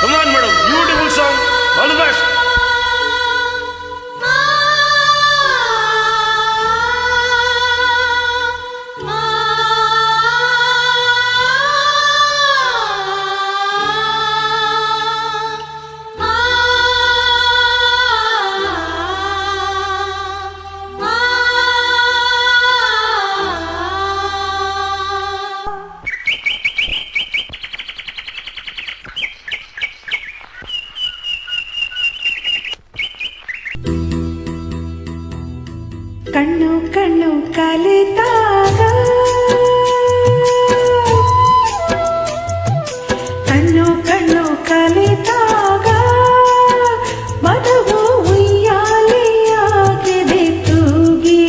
Come on, madam. Beautiful song. All the best. ಕಣ್ಣು ಕಣ್ಣು ಕಲಿತಾಗ ಕಣ್ಣು ಕಣ್ಣು ಕಲಿತಾಗ ಮನವು ಉಯ್ಯಾಲೆಯಾಗಿದೆ ತೂಗಿ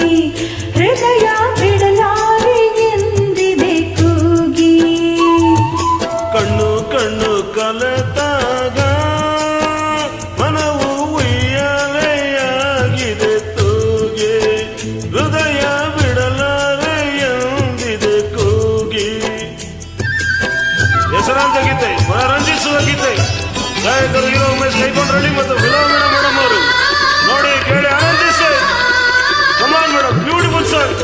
ಹೃದಯ ಬಿಡಲಾರೆ ಎಂದಿದೆ ಕೂಗಿ ಕಣ್ಣು ಕಣ್ಣು ಕಲಿತಾಗ ಮನವು ಉಯ್ಯಾಲೆಯಾಗಿದೆ ತೂಗಿ ಹೃದಯ ಬಿಡಲಾರೆ ಎಂದಿದೆ ಕೂಗಿ. ಹೆಸರಾಂತ ಗೀತೆ, ಮನರಂಜಿಸುವ ಗೀತೆ. ಗಾಯಕರು ಹೀರೋ ಉಮೇಶ್ ಕೈಕೊಂಡ್ರಳ್ಳಿ ಮತ್ತು ಫಿಲೋಮಿನಾ ಮೇಡಮ್ ಅವರು. ನೋಡಿ, ಕೇಳಿ, ಆನಂದಿಸಿ. Come on madam, beautiful song.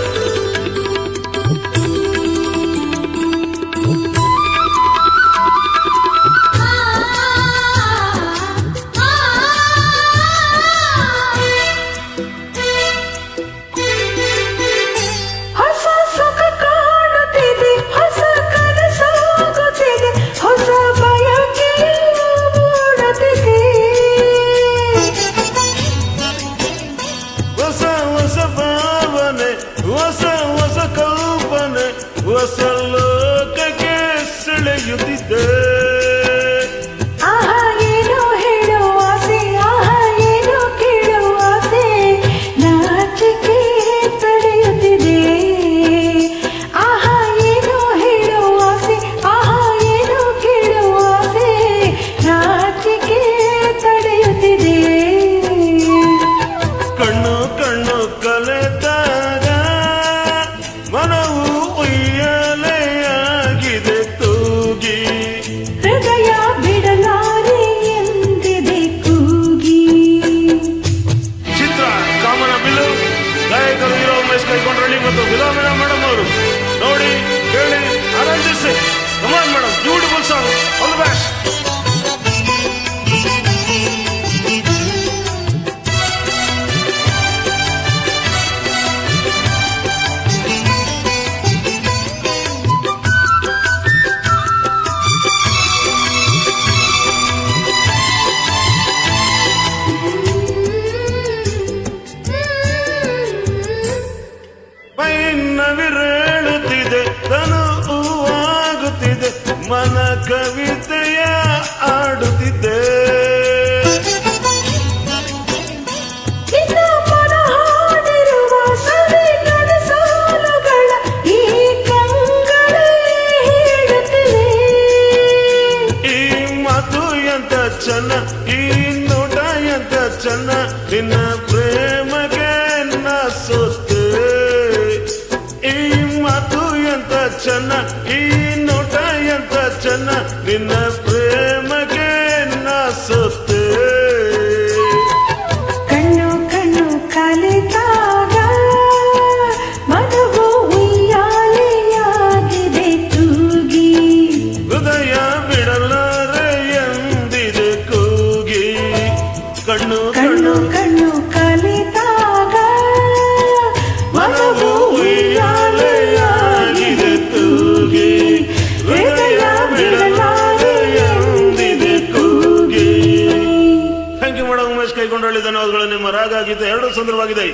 ಹೊಸ ಕಲ್ಪನೆ ಹೊಸ ಲೋಕಕ್ಕೆ ಸೆಳೆಯುತ್ತಿದ್ದೆ. ಆಹಾ ಏನೋ ಹೇಳೋ ಆಸೆ, ಆಹಾ ಏನೋ ಕೇಳೋ ಆಸೆ, ನಾಚಿಕೆ ತಡೆಯುತ್ತಿದೆ. ಆಹಾ ಏನೋ ಹೇಳೋ ಆಸೆ, ಆಹಾ ಏನೋ ಕೇಳೋ ಆಸೆ, ನಾಚಿಕೆ ತಡೆಯುತ್ತಿದೆ. ಕಣ್ಣು ಕಣ್ಣು ಕಲೆತಾಗ ಮನವು ಉಯ್ಯಾಲೆಯಾಗಿದೆ ತೂಗಿ ಹೃದಯ ಬಿಡಲಾರೆ ಎಂದಿದೆ ಕೂಗಿ. ಚಿತ್ರ ಕಾಮನ ಬಿಲ್ಲು. ಗಾಯಕರು ಹೀರೋ ಉಮೇಶ್ ಕೈಕೊಂಡ್ರಳ್ಳಿ ಮತ್ತು ಫಿಲೋಮಿನಾ ಮೇಡಮ್ ಅವರು. ನೋಡಿ, ಕೇಳಿ, ಆನಂದಿಸಿ. Come on madam, beautiful song. All the best. ನವಿರೇಳುತ್ತಿದೆ, ತನು ಹೂವಾಗುತ್ತಿದೆ, ಮನ ಕವಿತೆಯ ಆಡುತ್ತಿದ್ದೆ. ಇನ್ನು ಮನ ಹಾಡಿರುವ ಸವಿ ನಡೆಸಾಲುಗಳ ಈ ಕಂಗಳೇ ಹೇಳುತ್ತಿವೆ. ಈ ಮಾತು ಎಂತ ಚೆನ್ನ, ಈ ನೋಟ ಎಂತ ಚೆನ್ನ, ನಿನ್ನ ಪ್ರೇಮಗೆ ನಾ ಸೋತೆ. ಈ ಮಾತು ಎಂತ ಚೆನ್ನ, ಈ ನೋಟ ಎಂತ ಚೆನ್ನ, ನಿನ್ನ ಪ್ರೇಮಗೆ ನಾ ಸೋತೆ. ಕಣ್ಣು ಕಣ್ಣು ಕಲಿತಾಗ ಮನವು ಉಯ್ಯಾಲೆಯಾಗಿದೆ ತೂಗಿ ಹೃದಯ ಬಿಡಲಾರೆ ಎಂದಿದೆ ಕೂಗಿ. ಕಣ್ಣು ಕಣ್ಣು ಕಣ್ಣು ಕಲಿತಾಗ ಮನವು ಉಯ್ಯಾಲೆಯಾಗಿದೆ ತೂಗಿ ಹೃದಯ ಬಿಡಲಾರೆ ಎಂದಿದೆ ಕೂಗಿ. Thank you madam. Umesh Kaikondahalli ಧನ್ಯವಾದಗಳು. ನಿಮ್ಮ ರಾಗ ಗೀತೆ ಎರಡೂ ಸುಂದರವಾಗಿದೆ.